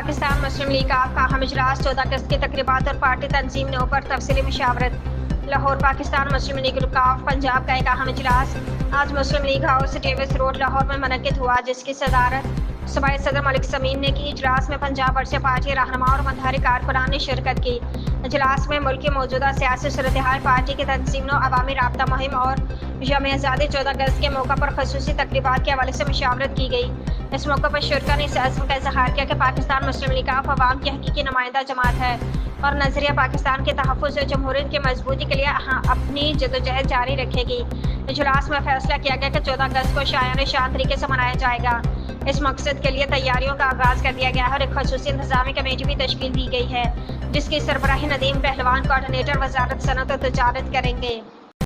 Pakistan Muslim league का अहम इजलास 14 अगस्त की तकरीबात और पार्टी तंजीमों पर तफसीली मशावरत। लाहौर पाकिस्तान मुस्लिम लीग रुकाव पंजाब का एक अहम इजलास आज Muslim League House Davis Road Lahore में मुनक्किद हुआ, जिसकी सदारत सूबाई सदर मलिक समीन ने की। इजलास में पंजाब वर्ष पार्टी रहनुमा और मधारी कारकुनान ने शिरकत की। इजलास में मुल्क की मौजूदा सियासी सूरत-ए-हाल, पार्टी की तंजीमों, अवामी राब्ता मुहिम और यौम आज़ादी 14 अगस्त के मौका पर खसूसी तकरीबात के हवाले से मशावरत की गई। इस मौके पर शुरका ने इस अज़्म का इज़हार किया कि पाकिस्तान मुस्लिम लीग अवाम की हकीकी नुमाइंदा जमात है और नजरिया पाकिस्तान के तहफ़्फ़ुज़ और जमहूरियत की मजबूती के लिए अपनी जदोजहद जारी रखेगी। इजलास में फैसला किया गया कि 14 अगस्त को शायान शान तरीके से मनाया जाएगा। इस मकसद के लिए तैयारियों का आगाज़ कर दिया गया है और एक खसूसी इंतज़ामी कमेटी भी तश्कील दी गई है, जिसकी सरबराही नदीम पहलवान कोऑर्डिनेटर वज़ारत सनअत और तिजारत करेंगे।